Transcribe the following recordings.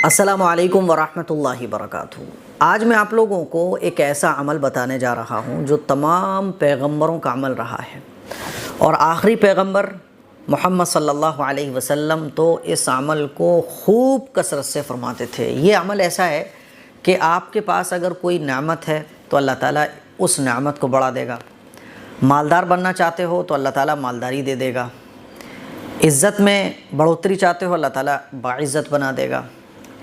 السلام علیکم ورحمۃ اللہ وبرکاتہ۔ آج میں آپ لوگوں کو ایک ایسا عمل بتانے جا رہا ہوں جو تمام پیغمبروں کا عمل رہا ہے، اور آخری پیغمبر محمد صلی اللہ علیہ وسلم تو اس عمل کو خوب کثرت سے فرماتے تھے۔ یہ عمل ایسا ہے کہ آپ کے پاس اگر کوئی نعمت ہے تو اللہ تعالیٰ اس نعمت کو بڑھا دے گا، مالدار بننا چاہتے ہو تو اللہ تعالیٰ مالداری دے دے گا، عزت میں بڑھوتری چاہتے ہو اللہ تعالیٰ باعزت بنا دے گا،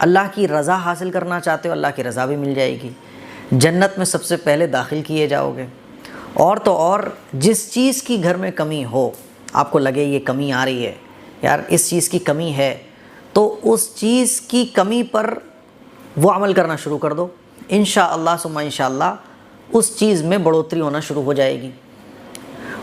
اللہ کی رضا حاصل کرنا چاہتے ہو اللہ کی رضا بھی مل جائے گی، جنت میں سب سے پہلے داخل کیے جاؤ گے۔ اور تو اور جس چیز کی گھر میں کمی ہو، آپ کو لگے یہ کمی آ رہی ہے، یار اس چیز کی کمی ہے، تو اس چیز کی کمی پر وہ عمل کرنا شروع کر دو، انشاءاللہ ثم انشاءاللہ اس چیز میں بڑھوتری ہونا شروع ہو جائے گی۔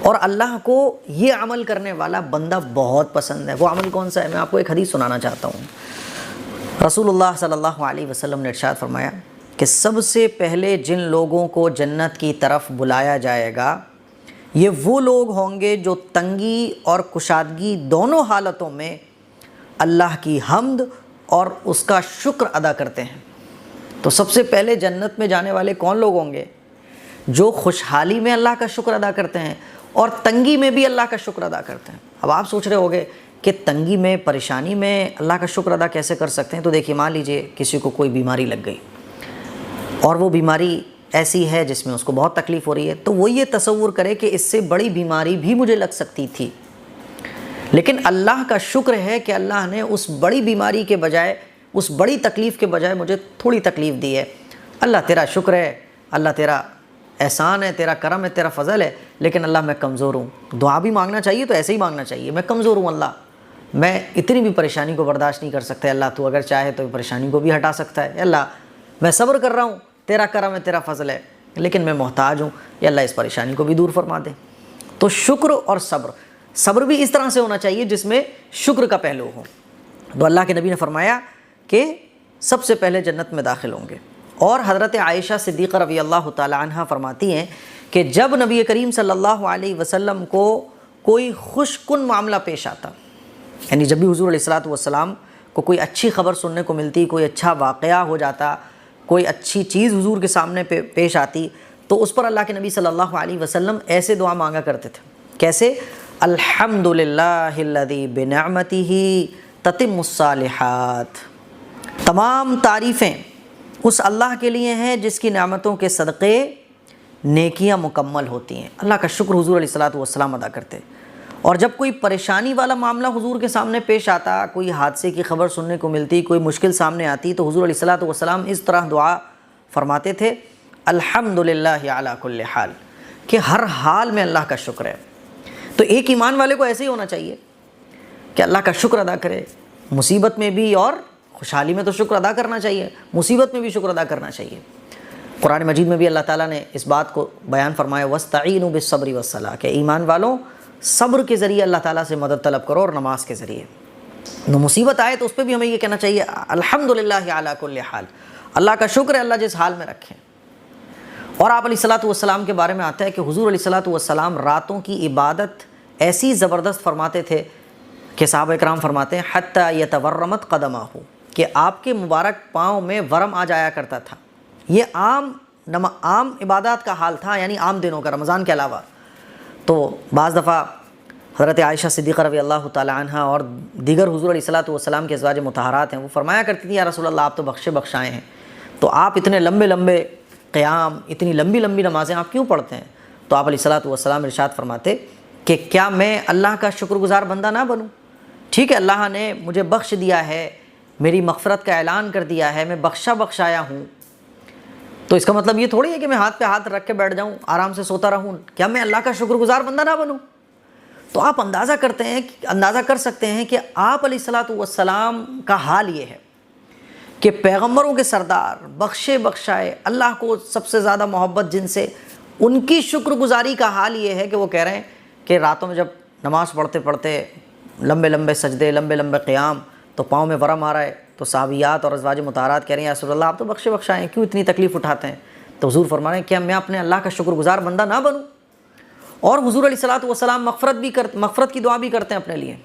اور اللہ کو یہ عمل کرنے والا بندہ بہت پسند ہے۔ وہ عمل کون سا ہے؟ میں آپ کو ایک حدیث سنانا چاہتا ہوں۔ رسول اللہ صلی اللہ علیہ وسلم نے ارشاد فرمایا کہ سب سے پہلے جن لوگوں کو جنت کی طرف بلایا جائے گا یہ وہ لوگ ہوں گے جو تنگی اور کشادگی دونوں حالتوں میں اللہ کی حمد اور اس کا شکر ادا کرتے ہیں۔ تو سب سے پہلے جنت میں جانے والے کون لوگ ہوں گے؟ جو خوشحالی میں اللہ کا شکر ادا کرتے ہیں اور تنگی میں بھی اللہ کا شکر ادا کرتے ہیں۔ اب آپ سوچ رہے ہوگے کہ تنگی میں، پریشانی میں اللہ کا شکر ادا کیسے کر سکتے ہیں؟ تو دیکھیے، مان لیجئے کسی کو کوئی بیماری لگ گئی اور وہ بیماری ایسی ہے جس میں اس کو بہت تکلیف ہو رہی ہے، تو وہ یہ تصور کرے کہ اس سے بڑی بیماری بھی مجھے لگ سکتی تھی، لیکن اللہ کا شکر ہے کہ اللہ نے اس بڑی بیماری کے بجائے، اس بڑی تکلیف کے بجائے مجھے تھوڑی تکلیف دی ہے۔ اللہ تیرا شکر ہے، اللہ تیرا احسان ہے، تیرا کرم ہے، تیرا فضل ہے، لیکن اللہ میں کمزور ہوں۔ دعا بھی مانگنا چاہیے تو ایسے ہی مانگنا چاہیے، میں کمزور ہوں اللہ، میں اتنی بھی پریشانی کو برداشت نہیں کر سکتا، اللہ تو اگر چاہے تو پریشانی کو بھی ہٹا سکتا ہے، اللہ میں صبر کر رہا ہوں، تیرا کرم ہے، تیرا فضل ہے، لیکن میں محتاج ہوں، یا اللہ اس پریشانی کو بھی دور فرما دے۔ تو شکر اور صبر بھی اس طرح سے ہونا چاہیے جس میں شکر کا پہلو ہو۔ تو اللہ کے نبی نے فرمایا کہ سب سے پہلے جنت میں داخل ہوں گے۔ اور حضرت عائشہ صدیقہ رضی اللہ تعالی عنہ فرماتی ہیں کہ جب نبی کریم صلی اللہ علیہ وسلم کو کوئی خوش کن معاملہ پیش آتا، یعنی جب بھی حضور علیہ الصلوۃ والسلام کو کوئی اچھی خبر سننے کو ملتی، کوئی اچھا واقعہ ہو جاتا، کوئی اچھی چیز حضور کے سامنے پیش آتی، تو اس پر اللہ کے نبی صلی اللہ علیہ وسلم ایسے دعا مانگا کرتے تھے۔ کیسے؟ الحمدللہ الذی بنعمتہ تتم الصالحات، تمام تعریفیں اس اللہ کے لیے ہیں جس کی نعمتوں کے صدقے نیکیاں مکمل ہوتی ہیں۔ اللہ کا شکر حضور علیہ الصلوۃ والسلام ادا کرتے۔ اور جب کوئی پریشانی والا معاملہ حضور کے سامنے پیش آتا، کوئی حادثے کی خبر سننے کو ملتی، کوئی مشکل سامنے آتی، تو حضور علیہ الصلوۃ والسلام اس طرح دعا فرماتے تھے، الحمدللہ علی کل حال، کہ ہر حال میں اللہ کا شکر ہے۔ تو ایک ایمان والے کو ایسے ہی ہونا چاہیے کہ اللہ کا شکر ادا کرے، مصیبت میں بھی اور خوشحالی میں تو شکر ادا کرنا چاہیے، مصیبت میں بھی شکر ادا کرنا چاہیے۔ قرآن مجید میں بھی اللہ تعالیٰ نے اس بات کو بیان فرمایا، وَاسْتَعِینُوا بِالصَّبْرِ وَالصَّلَاةِ، کہ ایمان والوں صبر کے ذریعے اللہ تعالیٰ سے مدد طلب کرو، اور نماز کے ذریعے۔ تو مصیبت آئے تو اس پہ بھی ہمیں یہ کہنا چاہیے الحمدللہ علی کل حال، اللہ کا شکر ہے اللہ جس حال میں رکھیں۔ اور آپ علیہ الصلوۃ والسلام کے بارے میں آتا ہے کہ حضور علیہ الصلوۃ والسلام راتوں کی عبادت ایسی زبردست فرماتے تھے کہ صحابہ کرام فرماتے ہیں حتی یتورمت قدمہ، کہ آپ کے مبارک پاؤں میں ورم آ جایا کرتا تھا۔ یہ عام عبادات کا حال تھا، یعنی عام دنوں کا، رمضان کے علاوہ۔ تو بعض دفعہ حضرت عائشہ صدیقہ رضی اللہ تعالی عنہ اور دیگر حضور علیہ الصلوۃ والسلام کے ازواج مطہرات ہیں، وہ فرمایا کرتی تھیں، یا رسول اللہ آپ تو بخشائے ہیں، تو آپ اتنے لمبے لمبے قیام، اتنی لمبی لمبی نمازیں آپ کیوں پڑھتے ہیں؟ تو آپ علیہ الصلوۃ والسلام ارشاد فرماتے کہ کیا میں اللہ کا شکر گزار بندہ نہ بنوں؟ ٹھیک ہے، اللہ نے مجھے بخش دیا ہے، میری مغفرت کا اعلان کر دیا ہے، میں بخشایا ہوں، تو اس کا مطلب یہ تھوڑی ہے کہ میں ہاتھ پہ ہاتھ رکھ کے بیٹھ جاؤں، آرام سے سوتا رہوں۔ کیا میں اللہ کا شکر گزار بندہ نہ بنوں؟ تو آپ اندازہ کر سکتے ہیں کہ آپ علیہ الصلوۃ والسلام کا حال یہ ہے کہ پیغمبروں کے سردار، بخشائے، اللہ کو سب سے زیادہ محبت جن سے، ان کی شکر گزاری کا حال یہ ہے کہ وہ کہہ رہے ہیں کہ راتوں میں جب نماز پڑھتے پڑھتے لمبے لمبے سجدے، لمبے لمبے قیام، تو پاؤں میں ورم آ رہا ہے، تو صحابیات اور ازواج مطہرات کہہ رہی ہیں یا رسول اللہ آپ تو بخشائیں، کیوں اتنی تکلیف اٹھاتے ہیں؟ تو حضور فرما رہے ہیں کیا میں اپنے اللہ کا شکر گزار بندہ نہ بنوں؟ اور حضور علیہ الصلوۃ والسلام مغفرت کی دعا بھی کرتے ہیں اپنے لیے۔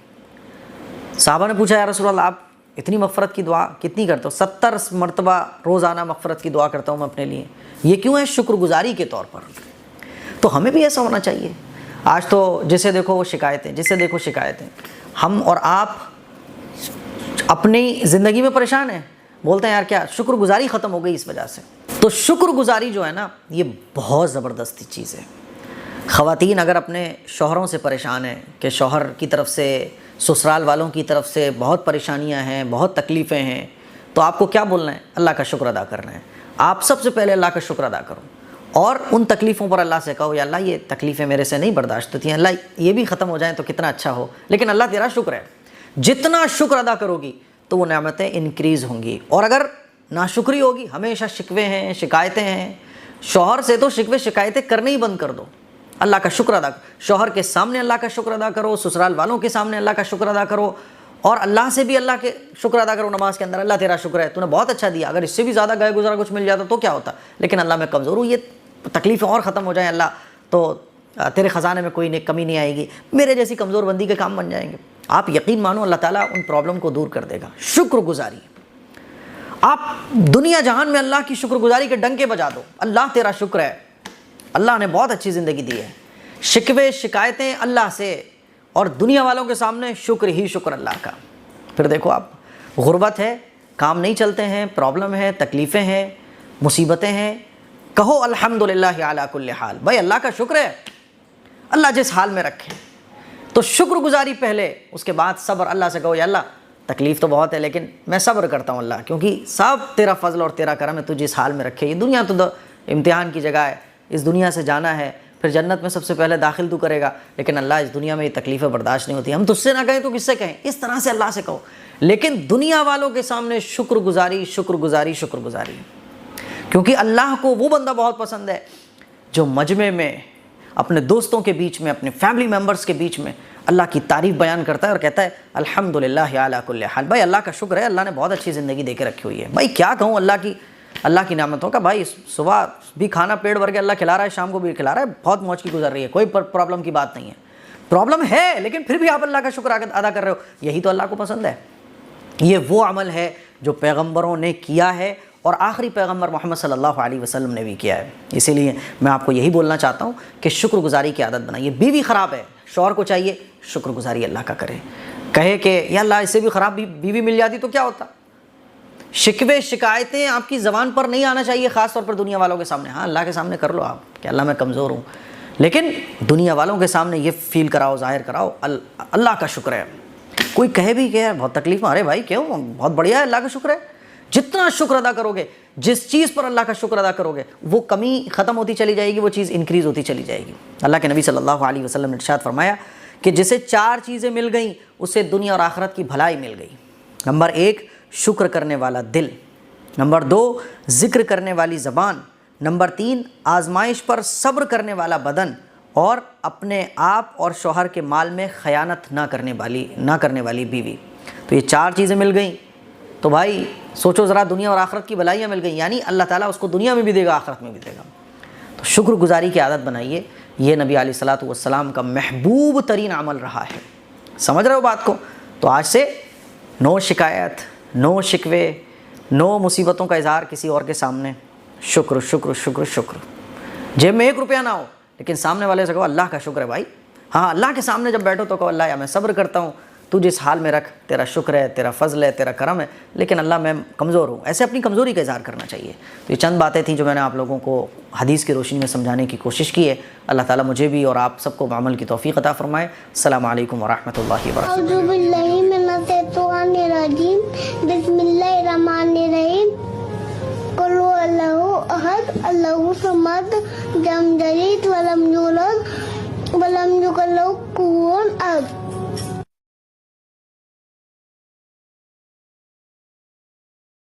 صحابہ نے پوچھا یا رسول اللہ آپ اتنی مغفرت کی دعا کتنی کرتا ہوں، 70 مرتبہ روزانہ مغفرت کی دعا کرتا ہوں میں اپنے لیے. یہ کیوں ہے؟ شکر گزاری کے طور پر. تو ہمیں بھی ایسا ہونا چاہیے. آج تو جسے دیکھو وہ شکایتیں، جسے دیکھو شکایتیں. ہم اور آپ اپنی زندگی میں پریشان ہیں، بولتے ہیں یار کیا شکر گزاری ختم ہو گئی اس وجہ سے. تو شکر گزاری جو ہے نا یہ بہت زبردستی چیز ہے. خواتین اگر اپنے شوہروں سے پریشان ہیں کہ شوہر کی طرف سے، سسرال والوں کی طرف سے بہت پریشانیاں ہیں، بہت تکلیفیں ہیں، تو آپ کو کیا بولنا ہے؟ اللہ کا شکر ادا کرنا ہے. آپ سب سے پہلے اللہ کا شکر ادا کرو اور ان تکلیفوں پر اللہ سے کہو یا اللہ یہ تکلیفیں میرے سے نہیں برداشت ہوتی ہیں، اللہ یہ بھی ختم ہو جائیں تو کتنا اچھا ہو، لیکن اللہ تیرا شکر ہے. جتنا شکر ادا کرو گی تو وہ نعمتیں انکریز ہوں گی. اور اگر ناشکری ہوگی، ہمیشہ شکوے ہیں، شکایتیں ہیں، شوہر سے تو شکوے شکایتیں کرنے ہی بند کر دو. اللہ کا شکر ادا کرو، شوہر کے سامنے اللہ کا شکر ادا کرو، سسرال والوں کے سامنے اللہ کا شکر ادا کرو، اور اللہ سے بھی اللہ کے شکر ادا کرو نماز کے اندر. اللہ تیرا شکر ہے، تو نے بہت اچھا دیا، اگر اس سے بھی زیادہ گئے گزرا کچھ مل جاتا تو کیا ہوتا، لیکن اللہ میں کمزور ہوں، یہ تکلیفیں اور ختم ہو جائیں اللہ تو تیرے خزانے میں کوئی کمی نہیں آئے گی، میرے جیسی کمزور بندی کے کام بن جائیں گے. آپ یقین مانو اللہ تعالیٰ ان پرابلم کو دور کر دے گا. شکر گزاری، آپ دنیا جہان میں اللہ کی شکر گزاری کے ڈنکے بجا دو. اللہ تیرا شکر ہے، اللہ نے بہت اچھی زندگی دی ہے. شکوے شکایتیں اللہ سے اور دنیا والوں کے سامنے شکر ہی شکر اللہ کا. پھر دیکھو آپ، غربت ہے، کام نہیں چلتے ہیں، پرابلم ہے، تکلیفیں ہیں، مصیبتیں ہیں، کہو الحمدللہ علی کل حال. بھائی اللہ کا شکر ہے، اللہ جس حال میں رکھے. تو شکر گزاری پہلے، اس کے بعد صبر. اللہ سے کہو یا اللہ تکلیف تو بہت ہے لیکن میں صبر کرتا ہوں اللہ، کیونکہ سب تیرا فضل اور تیرا کرم ہے، تو جس حال میں رکھے. یہ دنیا تو امتحان کی جگہ ہے، اس دنیا سے جانا ہے، پھر جنت میں سب سے پہلے داخل تو کرے گا، لیکن اللہ اس دنیا میں یہ تکلیفیں برداشت نہیں ہوتی. ہم تجھ سے نہ کہیں تو کس سے کہیں؟ اس طرح سے اللہ سے کہو. لیکن دنیا والوں کے سامنے شکر گزاری شکر گزاری شکر گزاری، کیونکہ اللہ کو وہ بندہ بہت پسند ہے جو مجمع میں، اپنے دوستوں کے بیچ میں، اپنے فیملی ممبرز کے بیچ میں اللہ کی تعریف بیان کرتا ہے اور کہتا ہے الحمدللہ علی کل حال. بھائی اللہ کا شکر ہے، اللہ نے بہت اچھی زندگی دے کے رکھی ہوئی ہے. بھائی کیا کہوں اللہ کی نعمتوں کا. بھائی صبح بھی کھانا پیٹ بھر کے اللہ کھلا رہا ہے، شام کو بھی کھلا رہا ہے، بہت موج کی گزر رہی ہے، کوئی پرابلم کی بات نہیں ہے. پرابلم ہے لیکن پھر بھی آپ اللہ کا شکر ادا کر رہے ہو، یہی تو اللہ کو پسند ہے. یہ وہ عمل ہے جو پیغمبروں نے کیا ہے اور آخری پیغمبر محمد صلی اللہ علیہ وسلم نے بھی کیا ہے. اسی لیے میں آپ کو یہی بولنا چاہتا ہوں کہ شکر گزاری کی عادت بنائیے. بیوی خراب ہے، شوہر کو چاہیے شکر گزاری اللہ کا کرے. کہے کہ یا اللہ اس سے بھی خراب بیوی مل جاتی تو کیا ہوتا. شکوے شکایتیں آپ کی زبان پر نہیں آنا چاہیے، خاص طور پر دنیا والوں کے سامنے. ہاں اللہ کے سامنے کر لو آپ کہ اللہ میں کمزور ہوں، لیکن دنیا والوں کے سامنے یہ فیل کراؤ، ظاہر کراؤ اللہ کا شکر ہے. کوئی کہے بھی کہ بہت تکلیف میں، ارے بھائی کیوں، بہت بڑھیا ہے، اللہ کا شکر ہے. جتنا شکر ادا کرو گے، جس چیز پر اللہ کا شکر ادا کرو گے، وہ کمی ختم ہوتی چلی جائے گی، وہ چیز انکریز ہوتی چلی جائے گی. اللہ کے نبی صلی اللہ علیہ وسلم نے ارشاد فرمایا کہ جسے 4 چیزیں مل گئیں اسے دنیا اور آخرت کی بھلائی مل گئی. نمبر 1 شکر کرنے والا دل، نمبر 2 ذکر کرنے والی زبان، نمبر 3 آزمائش پر صبر کرنے والا بدن، اور اپنے آپ اور شوہر کے مال میں خیانت نہ کرنے والی بیوی. تو یہ 4 چیزیں مل گئیں تو بھائی سوچو ذرا، دنیا اور آخرت کی بھلائیاں مل گئیں، یعنی اللہ تعالیٰ اس کو دنیا میں بھی دے گا، آخرت میں بھی دے گا. تو شکر گزاری کی عادت بنائیے. یہ نبی علیہ الصلاۃ والسلام کا محبوب ترین عمل رہا ہے. سمجھ رہے ہو بات کو؟ تو آج سے نو شکایت، نو شکوے، نو مصیبتوں کا اظہار کسی اور کے سامنے. شکر شکر شکر شکر. جیب میں 1 روپیہ نہ ہو لیکن سامنے والے سے کہو اللہ کا شکر ہے بھائی. ہاں اللہ کے سامنے جب بیٹھو تو کہو اللہ یا میں صبر کرتا ہوں، تو جس حال میں رکھ، تیرا شکر ہے، تیرا فضل ہے، تیرا کرم ہے، لیکن اللہ میں کمزور ہوں. ایسے اپنی کمزوری کا اظہار کرنا چاہیے. تو یہ چند باتیں تھیں جو میں نے آپ لوگوں کو حدیث کی روشنی میں سمجھانے کی کوشش کی ہے. اللہ تعالیٰ مجھے بھی اور آپ سب کو عمل کی توفیق عطا فرمائے. السلام علیکم ورحمۃ اللہ وبرکاتہ. اعوذ باللہ من الشیطان الرجیم، بسم اللہ الرحمن الرحیم. قل هو اللہ احد اللہ الصمد لم یلد ولم یولد